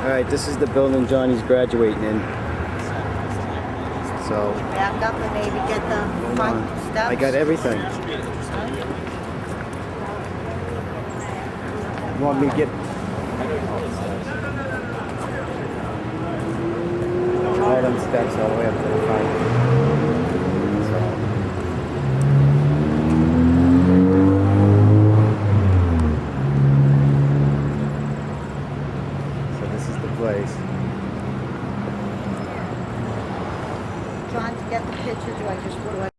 Alright, this is the building Johnny's graduating in. So, back up and maybe get the front steps. I got everything. You want me to get all them steps all the way up to the front? So this is the place. Trying to get the pictures, or I just do it.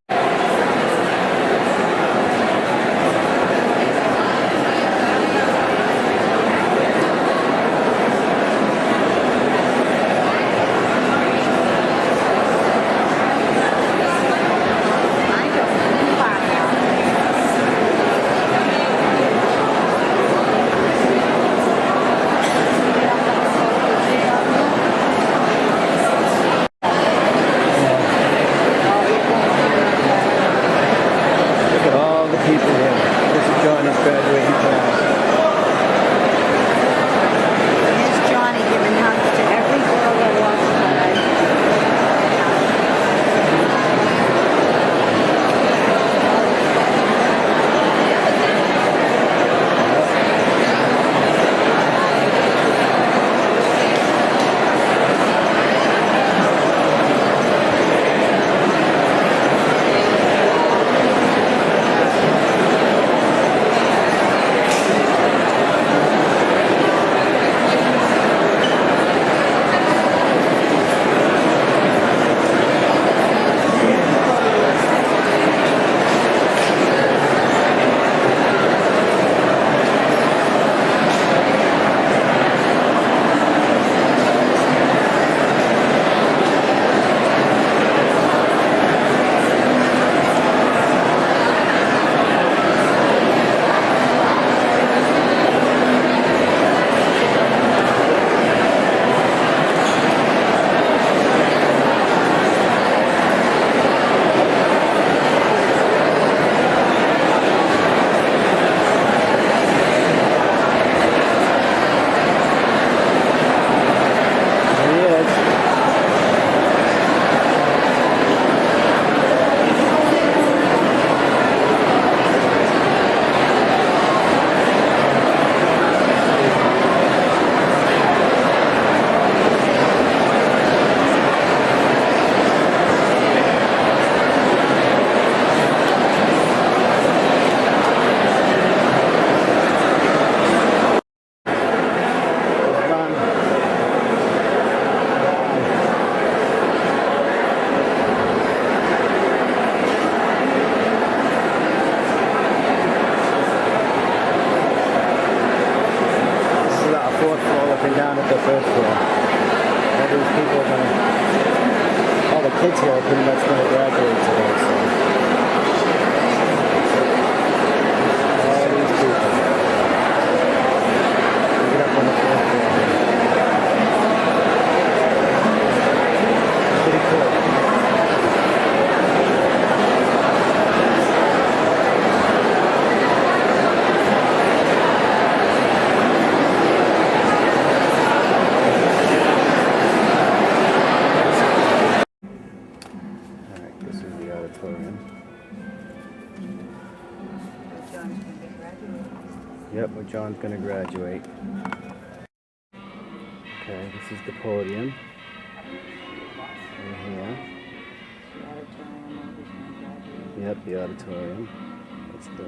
Down at the first floor. All these people are gonna, all the kids here are pretty much gonna graduate today, so. All these people. Get up on the fourth floor. Pretty cool. Yep, where John's gonna graduate. Okay, this is the podium. Right here. Yep, the auditorium. That's the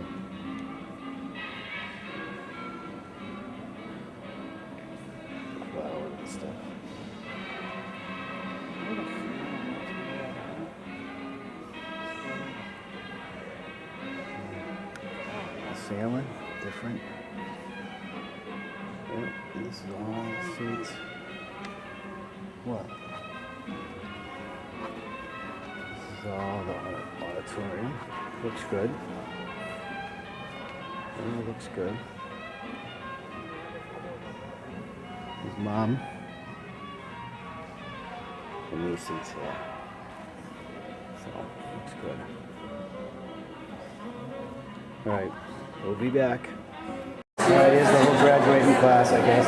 flower and stuff. Sailing, different. Yep, this is all the seats. What? This is all the auditorium. Looks good. It looks good. His mom. And these seats here. So, looks good. Alright, we'll be back. Alright, here's the whole graduating class, I guess.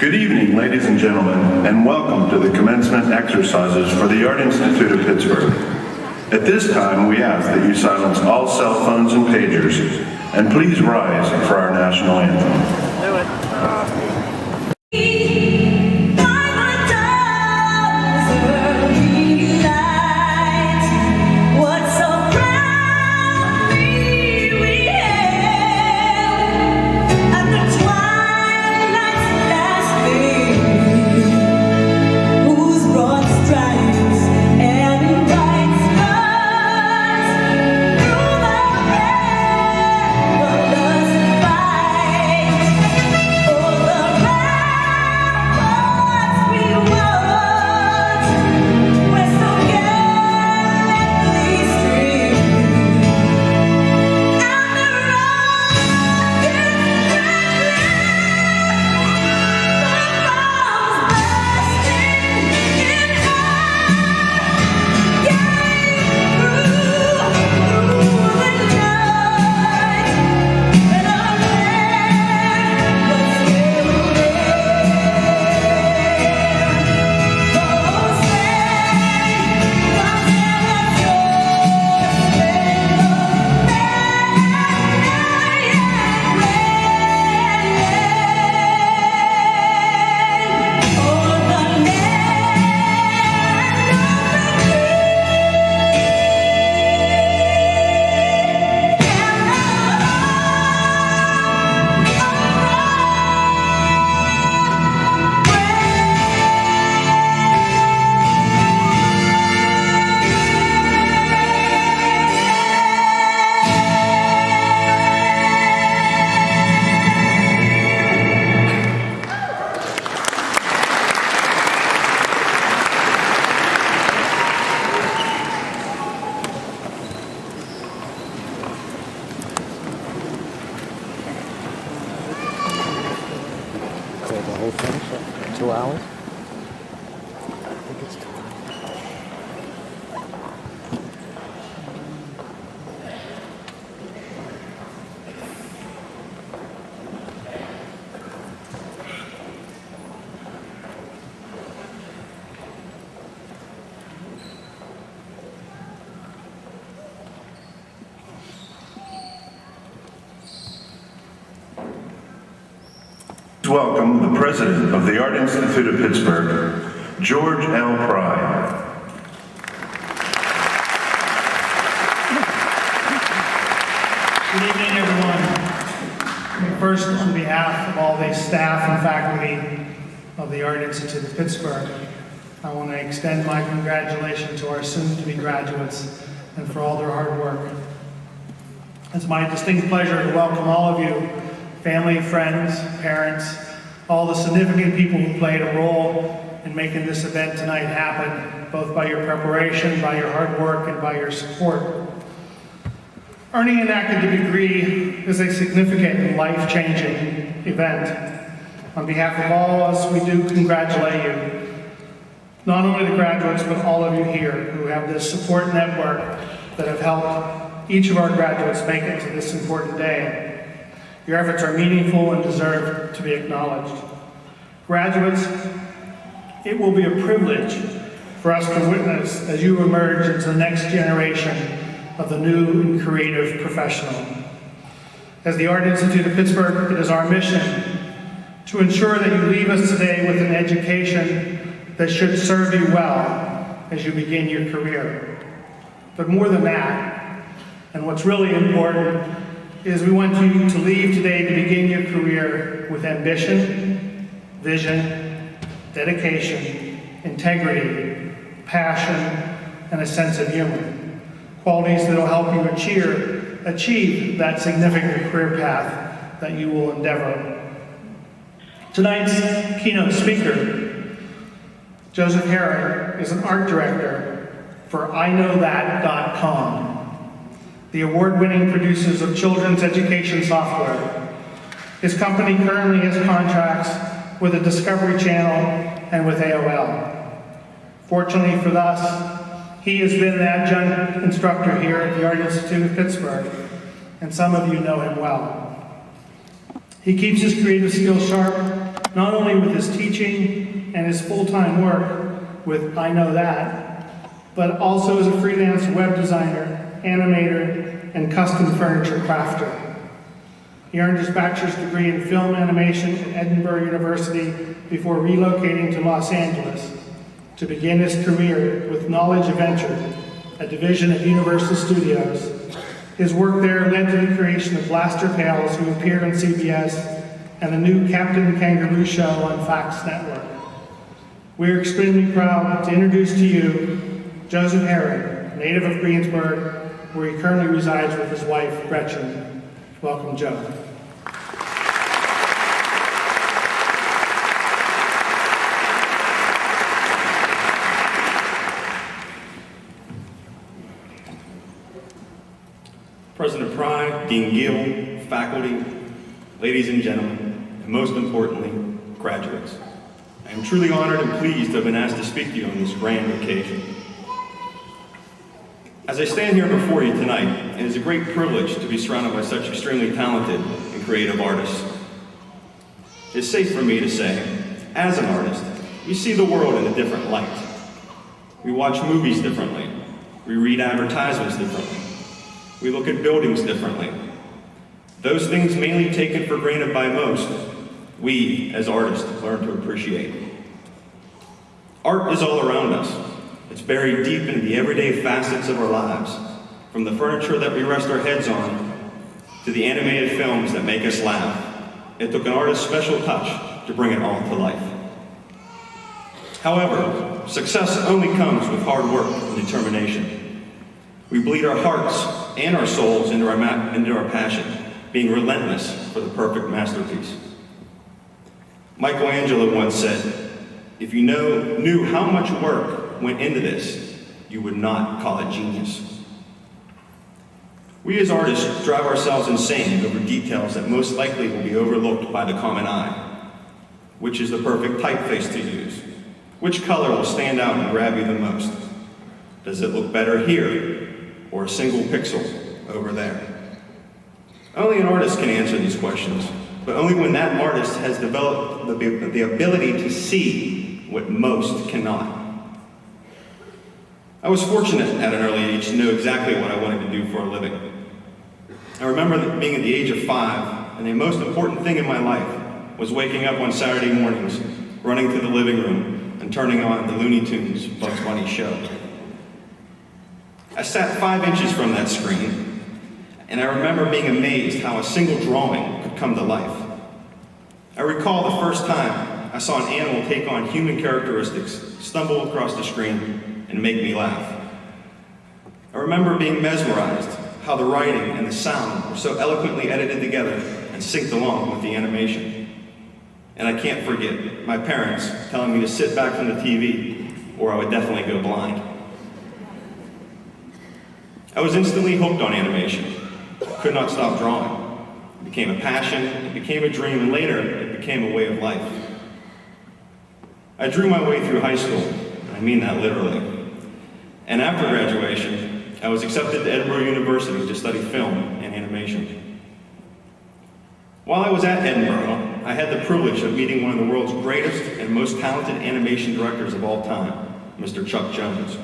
Good evening, ladies and gentlemen, and welcome to the commencement exercises for the Art Institute of Pittsburgh. At this time, we ask that you silence all cell phones and pagers, and please rise for our national anthem. Oh, we'll finish in 2 hours. I think it's 2 hours. Welcome the President of the Art Institute of Pittsburgh, George L. Pry. Good evening, everyone. First, on behalf of all the staff and faculty of the Art Institute of Pittsburgh, I want to extend my congratulations to our soon-to-be graduates and for all their hard work. It's my distinct pleasure to welcome all of you, family, friends, parents, all the significant people who played a role in making this event tonight happen, both by your preparation, by your hard work, and by your support. Earning an academic degree is a significant and life-changing event. On behalf of all of us, we do congratulate you. Not only the graduates, but all of you here who have this support network that have helped each of our graduates make it to this important day. Your efforts are meaningful and deserve to be acknowledged. Graduates, it will be a privilege for us to witness as you emerge into the next generation of the new and creative professional. As the Art Institute of Pittsburgh, it is our mission to ensure that you leave us today with an education that should serve you well as you begin your career. But more than that, and what's really important, is we want you to leave today to begin your career with ambition, vision, dedication, integrity, passion, and a sense of humor. Qualities that will help you achieve that significant career path that you will endeavor. Tonight's keynote speaker, Joseph Herring, is an art director for IKnowThat.com, the award-winning producers of children's education software. His company currently has contracts with the Discovery Channel and with AOL. Fortunately for us, he has been an adjunct instructor here at the Art Institute of Pittsburgh, and some of you know him well. He keeps his creative skills sharp, not only with his teaching and his full-time work with I Know That, but also as a freelance web designer, animator, and custom furniture crafter. He earned his bachelor's degree in film animation at Edinburgh University before relocating to Los Angeles to begin his career with Knowledge Adventure, a division of Universal Studios. His work there led to the creation of Blaster Pals, who appear on CBS, and the new Captain Kangaroo show on Fox Network. We're extremely proud to introduce to you Joseph Herring, native of Greensburg, where he currently resides with his wife, Gretchen. Welcome, Joe. President Pry, Dean Gill, faculty, ladies and gentlemen, and most importantly, graduates. I am truly honored and pleased to have been asked to speak to you on this grand occasion. As I stand here before you tonight, it is a great privilege to be surrounded by such extremely talented and creative artists. It is safe for me to say, as an artist, we see the world in a different light. We watch movies differently. We read advertisements differently. We look at buildings differently. Those things mainly taken for granted by most, we, as artists, learn to appreciate. Art is all around us. It's buried deep into the everyday facets of our lives, from the furniture that we rest our heads on, to the animated films that make us laugh. It took an artist's special touch to bring it all to life. However, success only comes with hard work and determination. We bleed our hearts and our souls into our passion, being relentless for the perfect masterpiece. Michelangelo once said, if you knew how much work went into this, you would not call it genius. We as artists drive ourselves insane over details that most likely will be overlooked by the common eye. Which is the perfect typeface to use? Which color will stand out and grab you the most? Does it look better here or a single pixel over there? Only an artist can answer these questions, but only when that artist has developed the ability to see what most cannot. I was fortunate at an early age to know exactly what I wanted to do for a living. I remember being at the age of 5, and the most important thing in my life was waking up on Saturday mornings, running to the living room, and turning on the Looney Tunes Bugs Bunny show. I sat 5 inches from that screen, and I remember being amazed how a single drawing could come to life. I recall the first time I saw an animal take on human characteristics, stumble across the screen, and make me laugh. I remember being mesmerized how the writing and the sound were so eloquently edited together and synced along with the animation. And I can't forget my parents telling me to sit back from the TV or I would definitely go blind. I was instantly hooked on animation. I could not stop drawing. It became a passion, it became a dream, and later it became a way of life. I drew my way through high school, and I mean that literally. And after graduation, I was accepted to Edinburgh University to study film and animation. While I was at Edinburgh, I had the privilege of meeting one of the world's greatest and most talented animation directors of all time, Mr. Chuck Jones.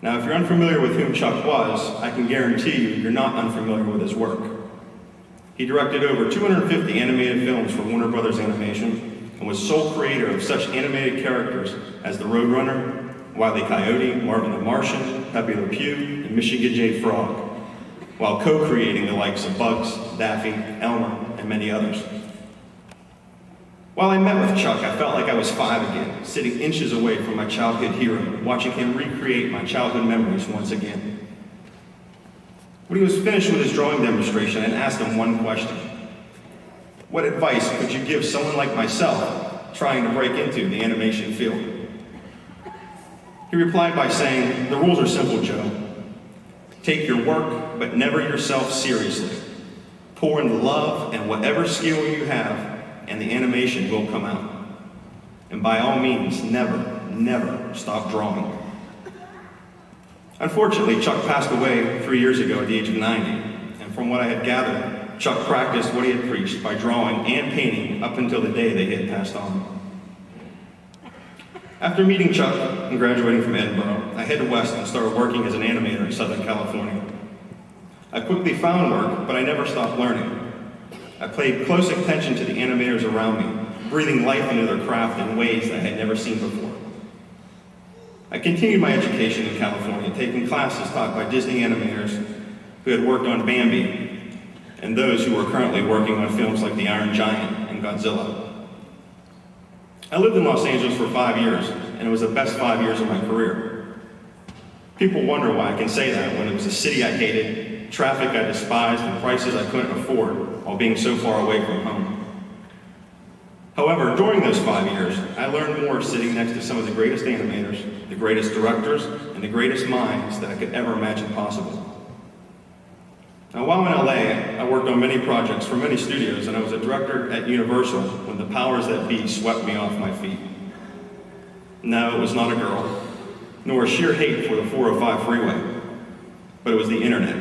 Now, if you're unfamiliar with whom Chuck was, I can guarantee you you're not unfamiliar with his work. He directed over 250 animated films for Warner Brothers Animation and was sole creator of such animated characters as the Roadrunner, Wile E. Coyote, Marvin the Martian, Pepe Le Pew, and Michigan J. Frog, while co-creating the likes of Bugs, Daffy, Elmer, and many others. While I met with Chuck, I felt like I was 5 again, sitting inches away from my childhood hero, watching him recreate my childhood memories once again. When he was finished with his drawing demonstration, I asked him one question. What advice could you give someone like myself trying to break into the animation field? He replied by saying, the rules are simple, Joe. Take your work, but never yourself seriously. Pour in the love and whatever skill you have, and the animation will come out. And by all means, never, never stop drawing. Unfortunately, Chuck passed away 3 years ago at the age of 90, and from what I had gathered, Chuck practiced what he had preached by drawing and painting up until the day that he had passed on. After meeting Chuck and graduating from Edinburgh, I headed west and started working as an animator in Southern California. I quickly found work, but I never stopped learning. I paid close attention to the animators around me, breathing life into their craft in ways that I had never seen before. I continued my education in California, taking classes taught by Disney animators who had worked on Bambi, and those who were currently working on films like The Iron Giant and Godzilla. I lived in Los Angeles for 5 years, and it was the best 5 years of my career. People wonder why I can say that when it was a city I hated, traffic I despised, and prices I couldn't afford while being so far away from home. However, during those 5 years, I learned more sitting next to some of the greatest animators, the greatest directors, and the greatest minds that I could ever imagine possible. Now, while in LA, I worked on many projects for many studios, and I was a director at Universal when the powers that be swept me off my feet. No, it was not a girl, nor sheer hate for the 405 freeway, but it was the internet.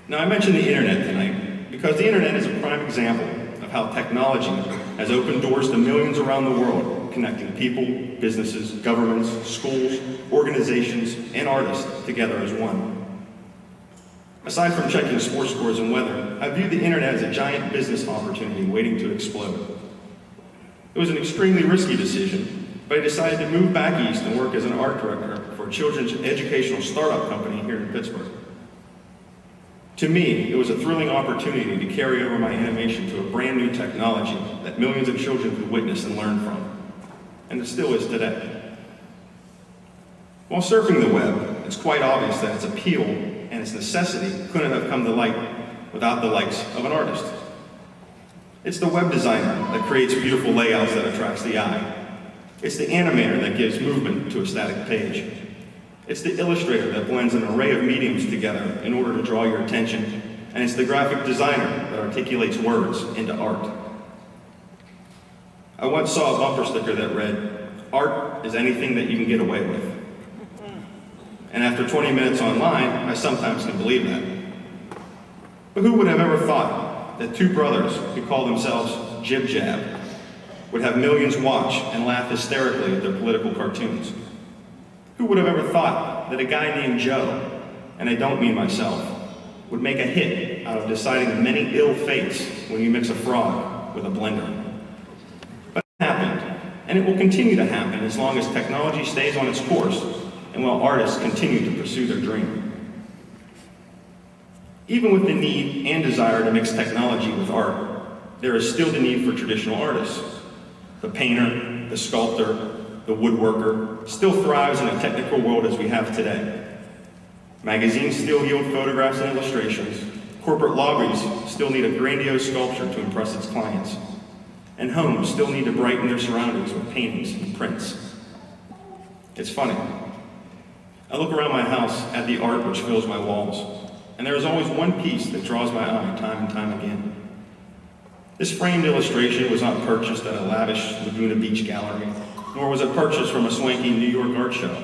Now, I mentioned the internet tonight because the internet is a prime example of how technology has opened doors to millions around the world, connecting people, businesses, governments, schools, organizations, and artists together as one. Aside from checking sports scores and weather, I view the internet as a giant business opportunity waiting to explode. It was an extremely risky decision, but I decided to move back east and work as an art director for a children's educational startup company here in Pittsburgh. To me, it was a thrilling opportunity to carry over my animation to a brand new technology that millions of children could witness and learn from, and it still is today. While surfing the web, it's quite obvious that its appeal and its necessity couldn't have come to light without the likes of an artist. It's the web designer that creates beautiful layouts that attracts the eye. It's the animator that gives movement to a static page. It's the illustrator that blends an array of mediums together in order to draw your attention. And it's the graphic designer that articulates words into art. I once saw a bumper sticker that read, "Art is anything that you can get away with." And after 20 minutes online, I sometimes can believe that. But who would have ever thought that two brothers who call themselves Jib Jab would have millions watch and laugh hysterically at their political cartoons? Who would have ever thought that a guy named Joe, and I don't mean myself, would make a hit out of deciding the many ill fates when you mix a frog with a blender? But it happened, and it will continue to happen as long as technology stays on its course and while artists continue to pursue their dream. Even with the need and desire to mix technology with art, there is still the need for traditional artists. The painter, the sculptor, the woodworker still thrives in a technical world as we have today. Magazines still yield photographs and illustrations. Corporate lobbies still need a grandiose sculpture to impress its clients. And homes still need to brighten their surroundings with paintings and prints. It's funny. I look around my house at the art which fills my walls, and there is always one piece that draws my eye time and time again. This framed illustration was not purchased at a lavish Laguna Beach gallery, nor was it purchased from a swanky New York art show,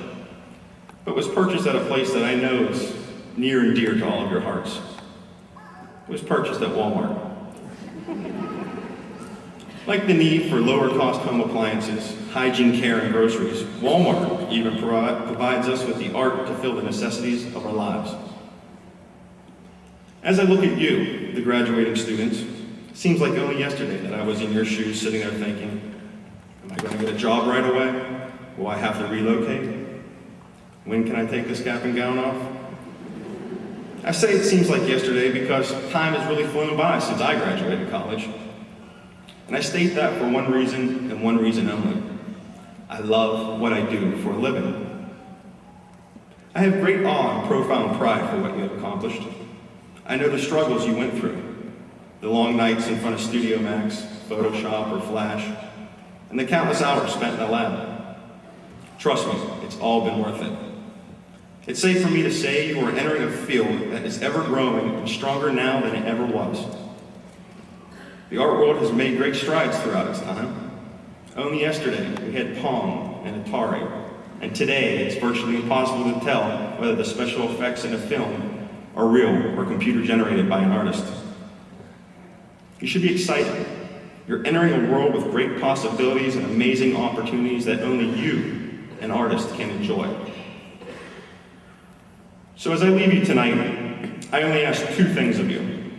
but was purchased at a place that I know is near and dear to all of your hearts. It was purchased at Walmart. Like the need for lower-cost home appliances, hygiene care, and groceries, Walmart even provides us with the art to fill the necessities of our lives. As I look at you, the graduating students, it seems like only yesterday that I was in your shoes sitting there thinking, am I going to get a job right away? Will I have to relocate? When can I take this cap and gown off? I say it seems like yesterday because time has really flown by since I graduated college. And I state that for one reason and one reason only. I love what I do for a living. I have great awe and profound pride for what you have accomplished. I know the struggles you went through, the long nights in front of Studio Max, Photoshop, or Flash, and the countless hours spent in the lab. Trust me, it's all been worth it. It's safe for me to say you are entering a field that is ever growing and stronger now than it ever was. The art world has made great strides throughout its time. Only yesterday, we had Pong and Atari, and today it's virtually impossible to tell whether the special effects in a film are real or computer-generated by an artist. You should be excited. You're entering a world with great possibilities and amazing opportunities that only you, an artist, can enjoy. So as I leave you tonight, I only ask two things of you.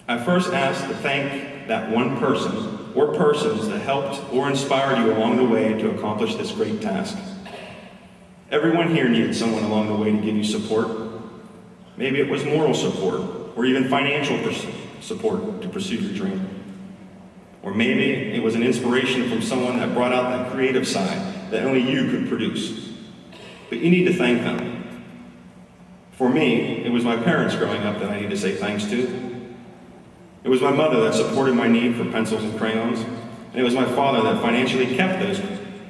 I first ask to thank that one person or persons that helped or inspired you along the way to accomplish this great task. Everyone here needed someone along the way to give you support. Maybe it was moral support or even financial support to pursue your dream. Or maybe it was an inspiration from someone that brought out that creative side that only you could produce. But you need to thank them. For me, it was my parents growing up that I need to say thanks to. It was my mother that supported my need for pencils and crayons, and it was my father that financially kept those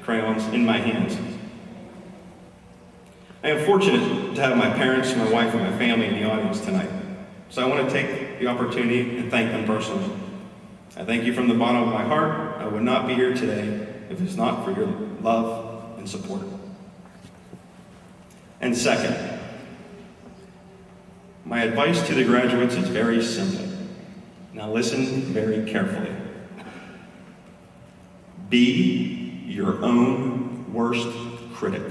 crayons in my hands. I am fortunate to have my parents, my wife, and my family in the audience tonight, so I want to take the opportunity and thank them personally. I thank you from the bottom of my heart. I would not be here today if it's not for your love and support. And second, my advice to the graduates is very simple. Now listen very carefully. Be your own worst critic.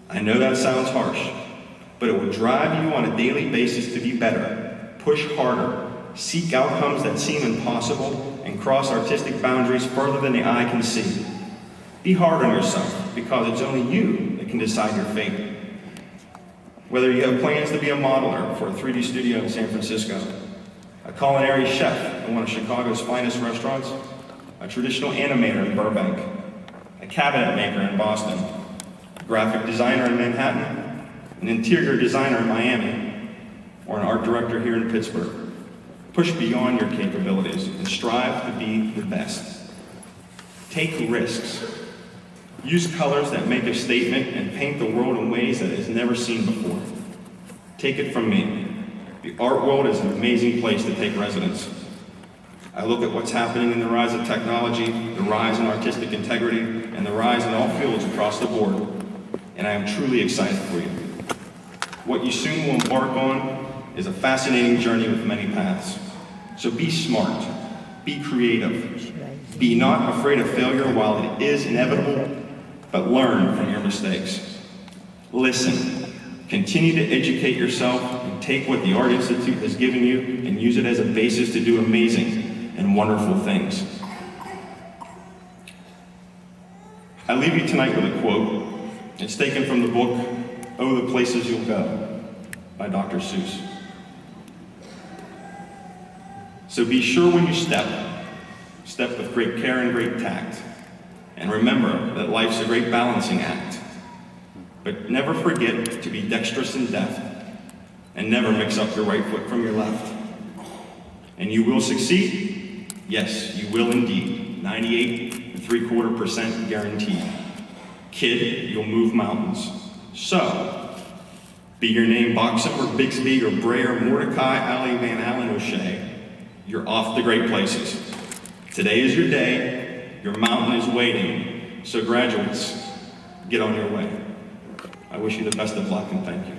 I know that sounds harsh, but it will drive you on a daily basis to be better, push harder, seek outcomes that seem impossible, and cross artistic boundaries further than the eye can see. Be hard on yourself, because it's only you that can decide your fate. Whether you have plans to be a modeler for a 3D studio in San Francisco, a culinary chef in one of Chicago's finest restaurants, a traditional animator in Burbank, a cabinet maker in Boston, a graphic designer in Manhattan, an interior designer in Miami, or an art director here in Pittsburgh. Push beyond your capabilities and strive to be the best. Take risks. Use colors that make a statement and paint the world in ways that it has never seen before. Take it from me. The art world is an amazing place to take residence. I look at what's happening in the rise of technology, the rise in artistic integrity, and the rise in all fields across the board, and I am truly excited for you. What you soon will embark on is a fascinating journey with many paths. So be smart, be creative, be not afraid of failure while it is inevitable, but learn from your mistakes. Listen, continue to educate yourself, and take what the Art Institute has given you and use it as a basis to do amazing and wonderful things. I leave you tonight with a quote. It's taken from the book, Oh, the Places You'll Go, by Dr. Seuss. So be sure when you step with great care and great tact. And remember that life's a great balancing act. But never forget to be dexterous and deft, and never mix up your right foot from your left. And you will succeed. Yes, you will indeed. 98.75% guaranteed. Kid, you'll move mountains. So, be your name Boxham or Bixby or Bray or Mordecai, Alley, Van Allen, O'Shea, you're off to great places. Today is your day. Your mountain is waiting. So graduates, get on your way. I wish you the best of luck and thank you.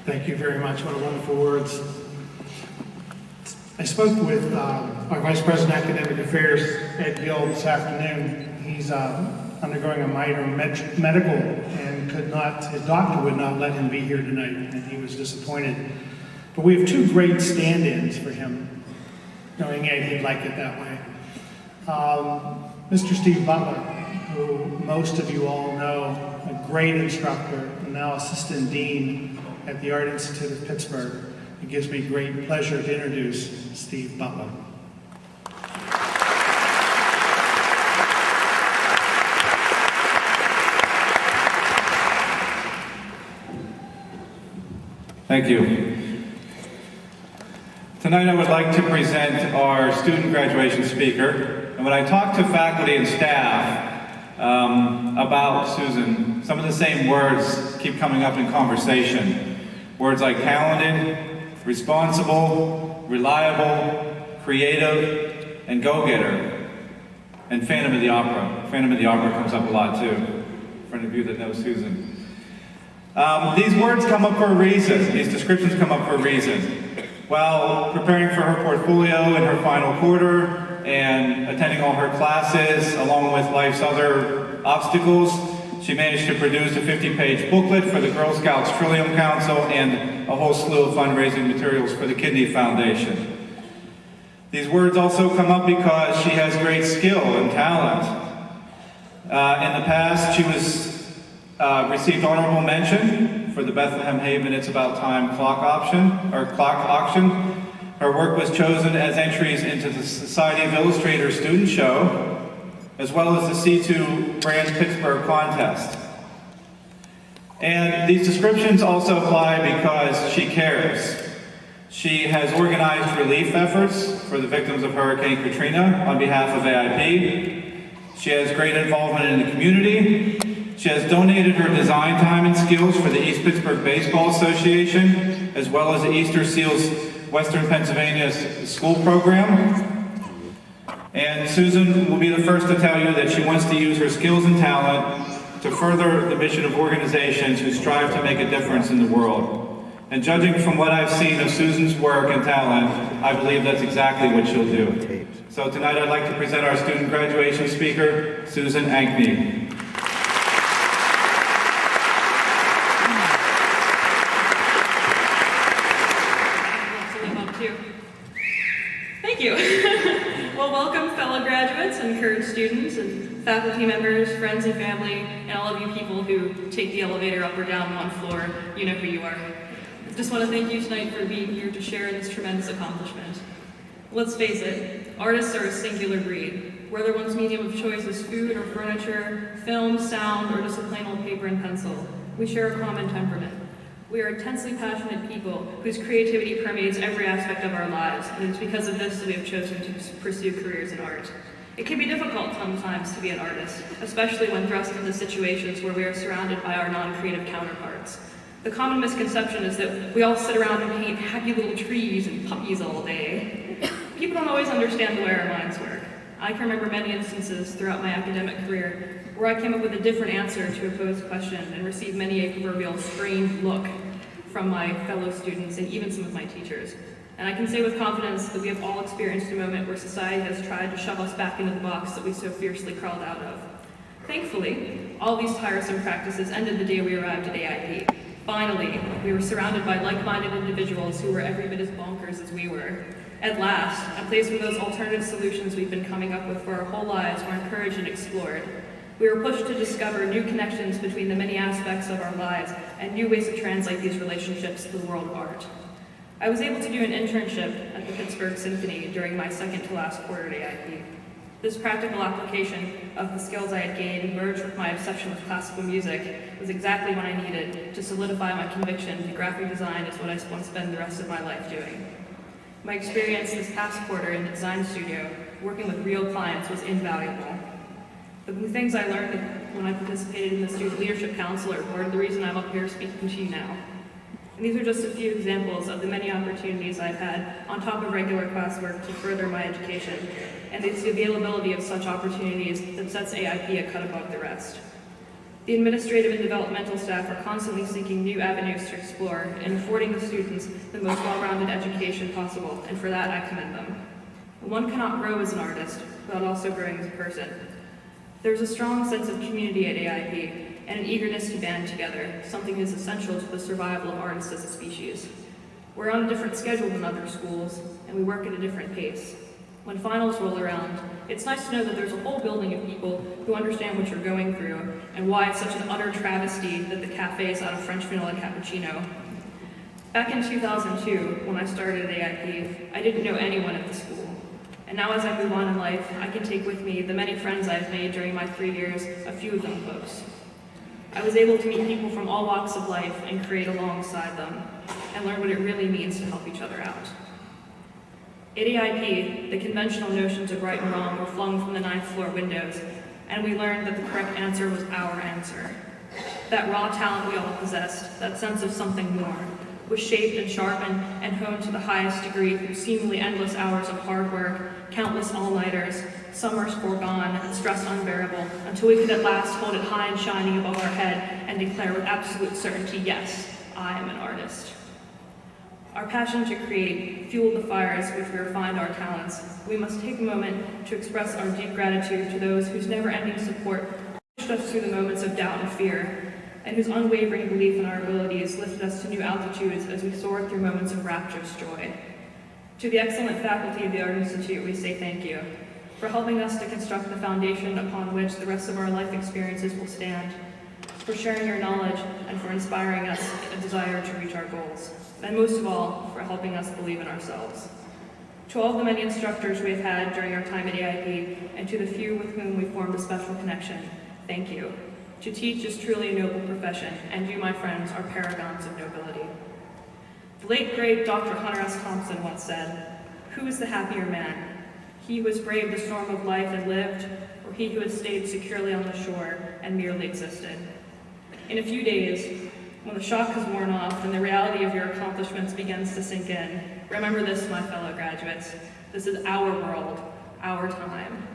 Thank you very much. What wonderful words. I spoke with our Vice President of Academic Affairs, Ed Gill, this afternoon. He's undergoing a minor medical and his doctor would not let him be here tonight, and he was disappointed. But we have two great stand-ins for him, knowing Ed, he'd like it that way. Mr. Steve Butler, who most of you all know, a great instructor, and now Assistant Dean at the Art Institute of Pittsburgh. It gives me great pleasure to introduce Steve Butler. Thank you. Tonight I would like to present our student graduation speaker. And when I talk to faculty and staff about Susan, some of the same words keep coming up in conversation. Words like talented, responsible, reliable, creative, and go-getter. And Phantom of the Opera. Phantom of the Opera comes up a lot too, for any of you that know Susan. These words come up for a reason. These descriptions come up for a reason. While preparing for her portfolio in her final quarter and attending all her classes, along with life's other obstacles, she managed to produce a 50-page booklet for the Girl Scouts Trillium Council and a whole slew of fundraising materials for the Kidney Foundation. These words also come up because she has great skill and talent. In the past, she received honorable mention for the Bethlehem Haven It's About Time clock auction. Her work was chosen as entries into the Society of Illustrators Student Show, as well as the C2 Brand Pittsburgh contest. And these descriptions also apply because she cares. She has organized relief efforts for the victims of Hurricane Katrina on behalf of AIP. She has great involvement in the community. She has donated her design time and skills for the East Pittsburgh Baseball Association, as well as the Easter Seals Western Pennsylvania School Program. And Susan will be the first to tell you that she wants to use her skills and talent to further the mission of organizations who strive to make a difference in the world. And judging from what I've seen of Susan's work and talent, I believe that's exactly what she'll do. So tonight I'd like to present our student graduation speaker, Susan Ankney. Thank you. Well, welcome fellow graduates and current students and faculty members, friends and family, and all of you people who take the elevator up or down one floor. You know who you are. I just want to thank you tonight for being here to share in this tremendous accomplishment. Let's face it, artists are a singular breed. Whether one's medium of choice is food or furniture, film, sound, or just a plain old paper and pencil, we share a common temperament. We are intensely passionate people whose creativity permeates every aspect of our lives, and it's because of this that we have chosen to pursue careers in art. It can be difficult sometimes to be an artist, especially when thrust into situations where we are surrounded by our non-creative counterparts. The common misconception is that we all sit around and paint happy little trees and puppies all day. People don't always understand the way our minds work. I can remember many instances throughout my academic career where I came up with a different answer to a posed question and received many a proverbial strange look from my fellow students and even some of my teachers. And I can say with confidence that we have all experienced a moment where society has tried to shove us back into the box that we so fiercely crawled out of. Thankfully, all these tiresome practices ended the day we arrived at AIP. Finally, we were surrounded by like-minded individuals who were every bit as bonkers as we were. At last, a place where those alternative solutions we've been coming up with for our whole lives were encouraged and explored. We were pushed to discover new connections between the many aspects of our lives and new ways to translate these relationships to the world of art. I was able to do an internship at the Pittsburgh Symphony during my second to last quarter at AIP. This practical application of the skills I had gained merged with my obsession with classical music was exactly what I needed to solidify my conviction that graphic design is what I want to spend the rest of my life doing. My experience this past quarter in the design studio, working with real clients, was invaluable. The things I learned when I participated in the Student Leadership Council are part of the reason I'm up here speaking to you now. And these are just a few examples of the many opportunities I've had on top of regular classwork to further my education, and it's the availability of such opportunities that sets AIP a cut above the rest. The administrative and developmental staff are constantly seeking new avenues to explore and affording the students the most well-rounded education possible, and for that I commend them. One cannot grow as an artist without also growing as a person. There's a strong sense of community at AIP, and an eagerness to band together, something that is essential to the survival of artists as a species. We're on a different schedule than other schools, and we work at a different pace. When finals roll around, it's nice to know that there's a whole building of people who understand what you're going through, and why it's such an utter travesty that the cafe is out of French vanilla cappuccino. Back in 2002, when I started at AIP, I didn't know anyone at the school. And now as I move on in life, I can take with me the many friends I've made during my 3 years, a few of them close. I was able to meet people from all walks of life and create alongside them, and learn what it really means to help each other out. At AIP, the conventional notions of right and wrong were flung from the 9th floor windows, and we learned that the correct answer was our answer. That raw talent we all possessed, that sense of something more, was shaped and sharpened and honed to the highest degree through seemingly endless hours of hard work, countless all-nighters, summers foregone, and stress unbearable, until we could at last hold it high and shining above our head and declare with absolute certainty, yes, I am an artist. Our passion to create fueled the fires which we refined our talents. We must take a moment to express our deep gratitude to those whose never-ending support pushed us through the moments of doubt and fear, and whose unwavering belief in our abilities lifted us to new altitudes as we soared through moments of rapturous joy. To the excellent faculty of the Art Institute, we say thank you for helping us to construct the foundation upon which the rest of our life experiences will stand, for sharing your knowledge, and for inspiring us a desire to reach our goals, and most of all, for helping us believe in ourselves. To all the many instructors we have had during our time at AIP, and to the few with whom we formed a special connection, thank you. To teach is truly a noble profession, and you, my friends, are paragons of nobility. The late, great Dr. Hunter S. Thompson once said, "Who is the happier man? He who has braved the storm of life and lived, or he who has stayed securely on the shore and merely existed?" In a few days, when the shock has worn off and the reality of your accomplishments begins to sink in, remember this, my fellow graduates. This is our world, our time.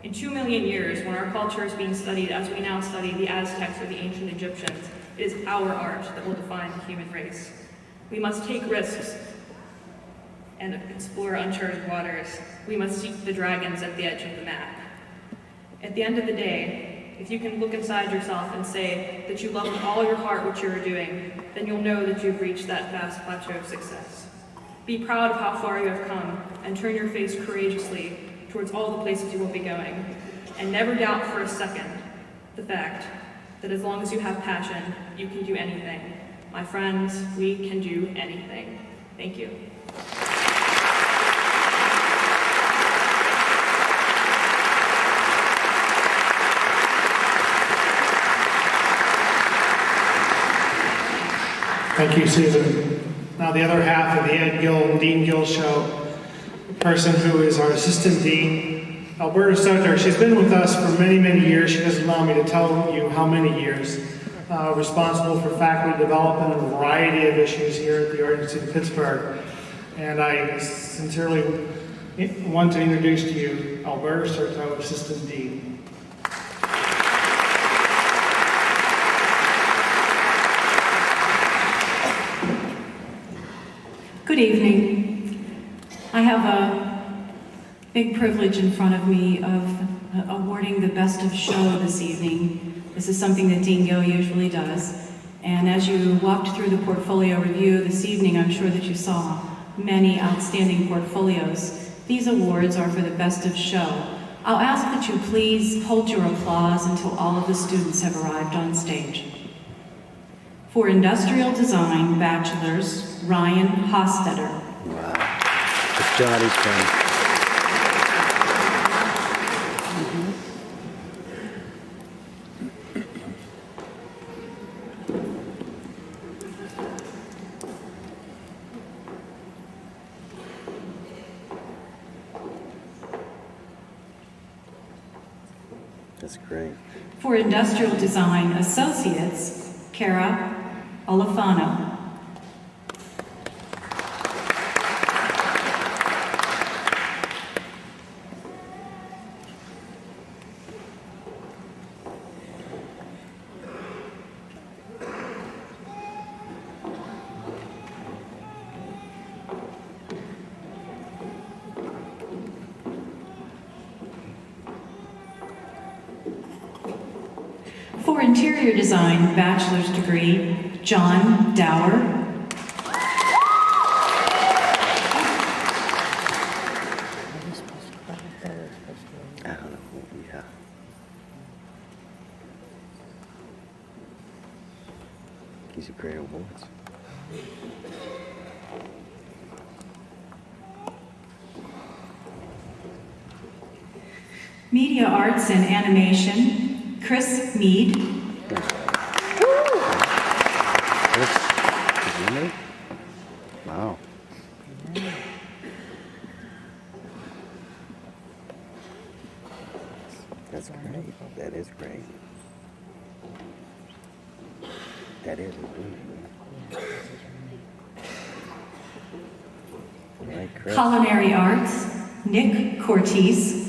In 2 million years, when our culture is being studied as we now study the Aztecs or the ancient Egyptians, it is our art that will define the human race. We must take risks and explore uncharted waters. We must seek the dragons at the edge of the map. At the end of the day, if you can look inside yourself and say that you love with all your heart what you are doing, then you'll know that you've reached that vast plateau of success. Be proud of how far you have come, and turn your face courageously towards all the places you will be going. And never doubt for a second the fact that as long as you have passion, you can do anything. My friends, we can do anything. Thank you. Thank you, Susan. Now the other half of the Ed Gill and Dean Gill show, the person who is our assistant dean, Alberta Sutter. She's been with us for many, many years. She doesn't allow me to tell you how many years. Responsible for faculty development and a variety of issues here at the Art Institute of Pittsburgh. And I sincerely want to introduce to you Alberta Sutter, Assistant Dean. Good evening. I have a big privilege in front of me of awarding the Best of Show this evening. This is something that Dean Gill usually does. And as you walked through the portfolio review this evening, I'm sure that you saw many outstanding portfolios. These awards are for the Best of Show. I'll ask that you please hold your applause until all of the students have arrived on stage. For Industrial Design Bachelors, Ryan Hostetter. Wow. It's Johnnie's friend. That's great. For Industrial Design Associates, Kara Olafano. For Interior Design Bachelor's Degree, John Dower. I don't know. Yeah. These are great awards. Media Arts and Animation, Chris Mead. Wow. That's great. That is great. That is great. All right, Chris. Culinary Arts, Nick Cortese.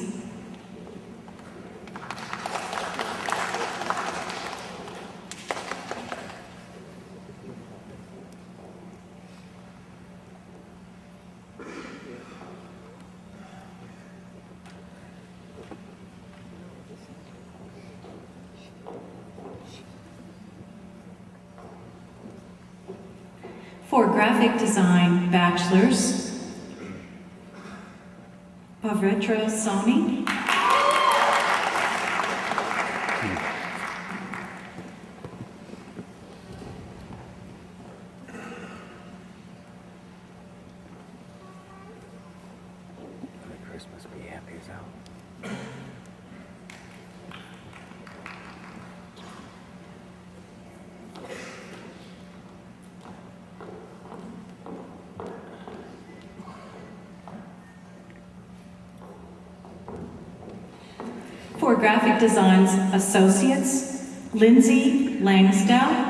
For Graphic Design Bachelors, Pavitra Soni. Chris must be happy as hell. For Graphic Designs Associates, Lindsay Langstow.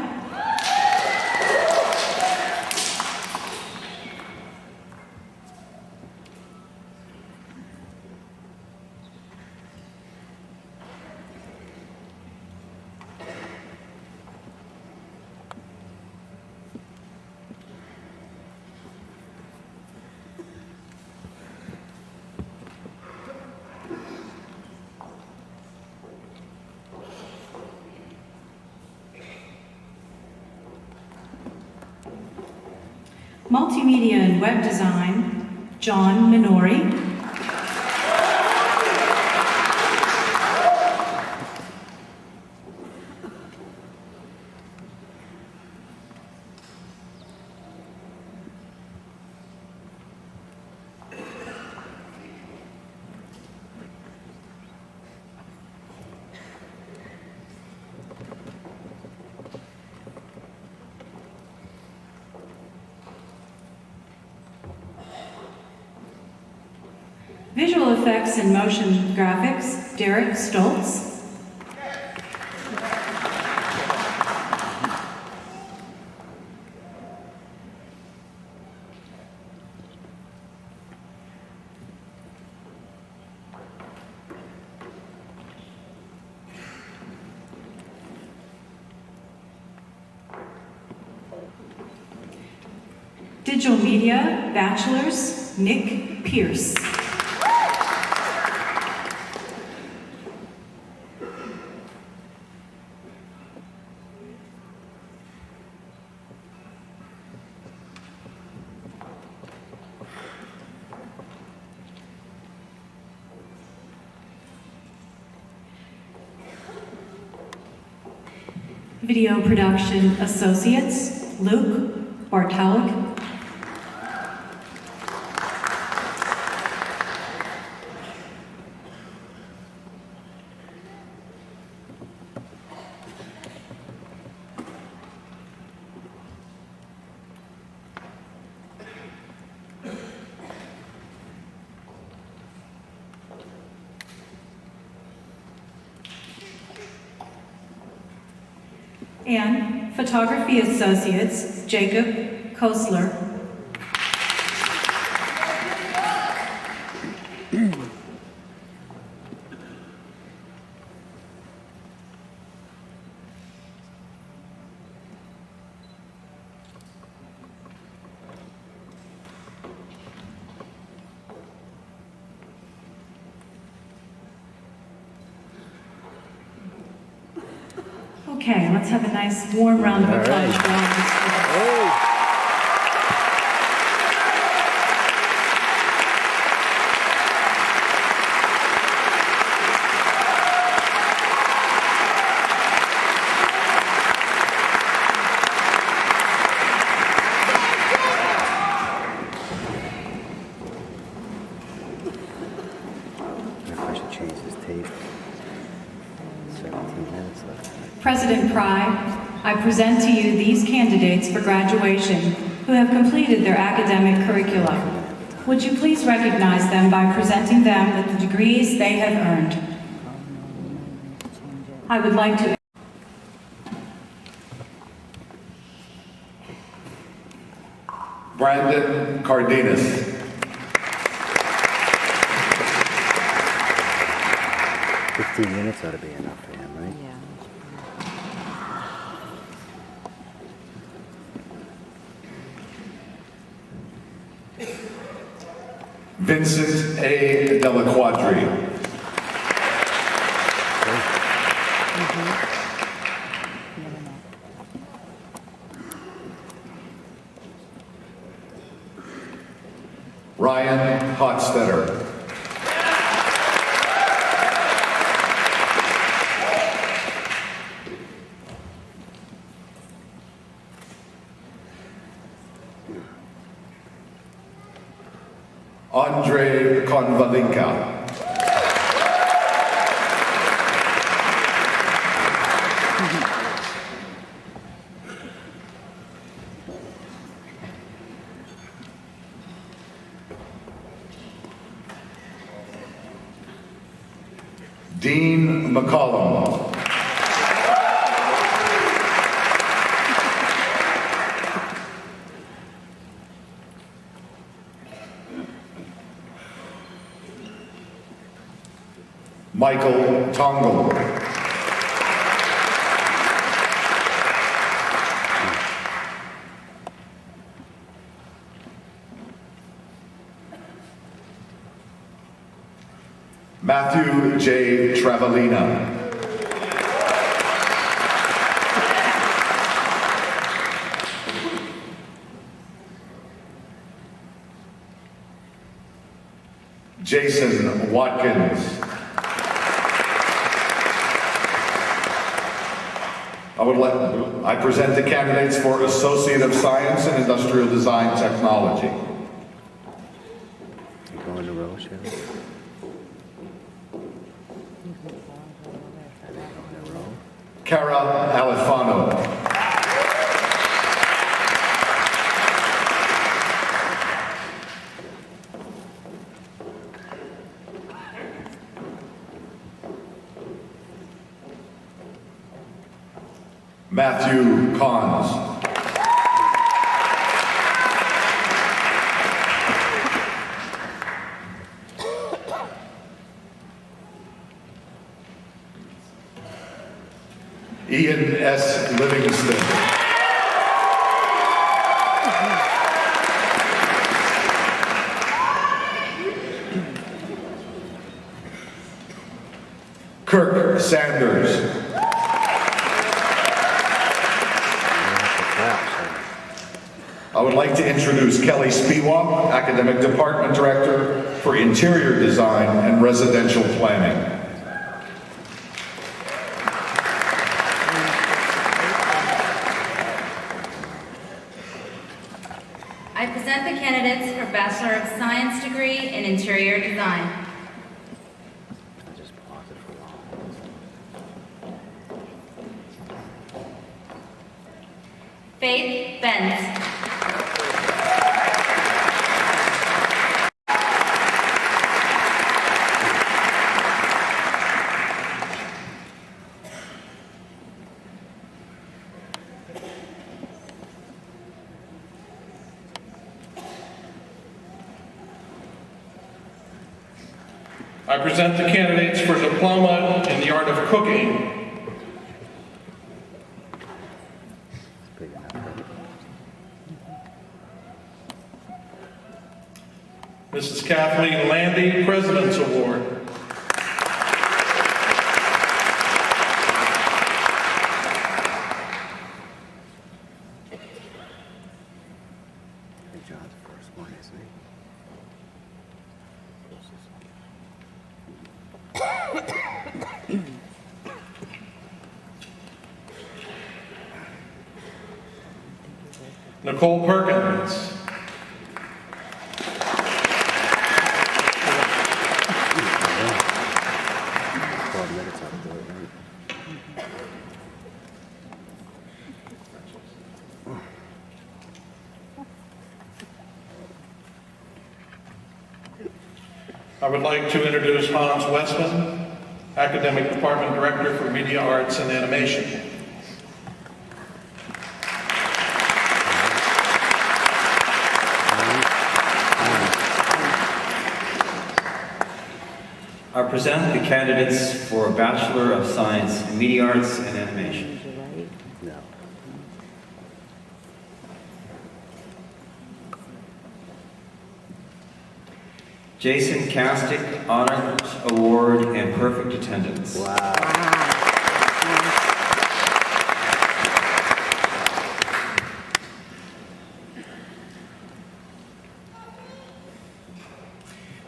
Multimedia and Web Design, John Minori. Visual Effects and Motion Graphics, Derek Stoltz. Digital Media Bachelor's, Nick Pierce. Video Production Associates, Luke Bartalik. And Photography Associates, Jacob Kosler. Okay, let's have a nice warm round of applause for all the students. I should change this tape. 17 minutes left. President Pry, I present to you these candidates for graduation who have completed their academic curricula. Would you please recognize them by presenting them with the degrees they have earned? I would like to Brandon Cardenas. Minutes ought to be enough for him, right? Yeah. Vincent A. Della Quadri. Ryan Hotstetter. Andre Konvalinka. Dean McCollum. Michael Tongle. Matthew J. Travalina. Jason Watkins. I present the candidates for Associate of Science in Industrial Design Technology. You go in a row, Shelley? Cara Alifano. Matthew Cons. Ian S. Livingston. Kirk Sanders. I would like to introduce Kelly Spiewak, Academic Department Director for Interior Design and Residential Planning. I present the candidates for Bachelor of Science degree in Interior Design. I'll just pause it for a while. Faith Benz. I present the candidates for Diploma in the Art of Cooking. It's big enough. Mrs. Kathleen Landy, President's Award. Hey, John's the first one, isn't he? Nicole Perkins. 12 minutes I'll do it, right? I would like to introduce Hans Westman, Academic Department Director for Media Arts and Animation. I present the candidates for Bachelor of Science in Media Arts and Animation. No. Jason Kastic, Honors Award and Perfect Attendance. Wow.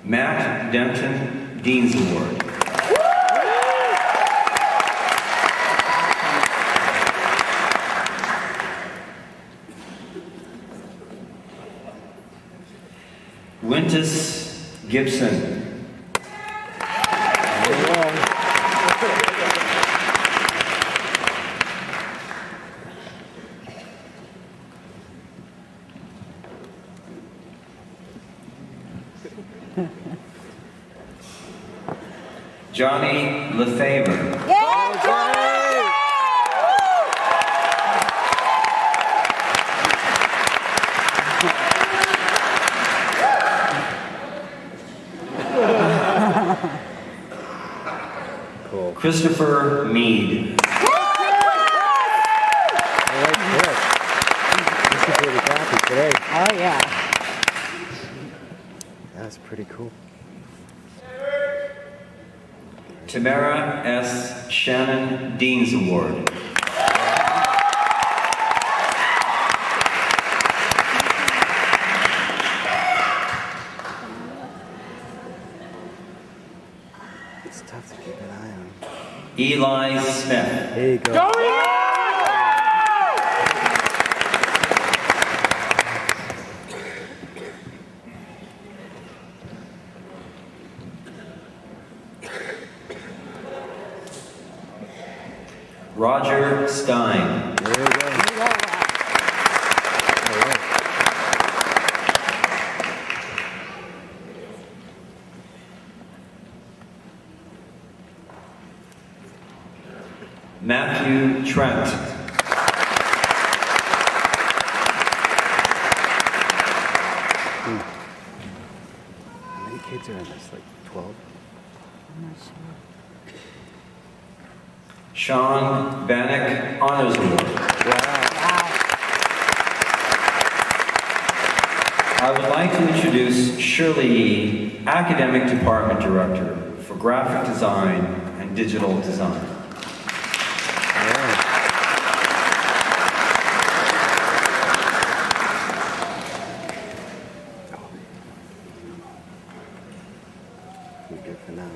Matt Denton, Dean's Award. Wintus Gibson. Johnnie LeFebvre. Cool. Christopher Meade. This is really happy today. Oh, yeah. That's pretty cool. Tamara S. Shannon, Dean's Award. It's tough to keep an eye on. Eli Smith. There you go. Roger Stein. There you go. All right. Matthew Trent. year in this? Like 12? I'm not sure. Sean Bannock Honors Award. I would like to introduce Shirley Yee, Academic Department Director for Graphic Design and Digital Design.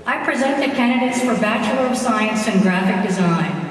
I present the candidates for Bachelor of Science in Graphic Design.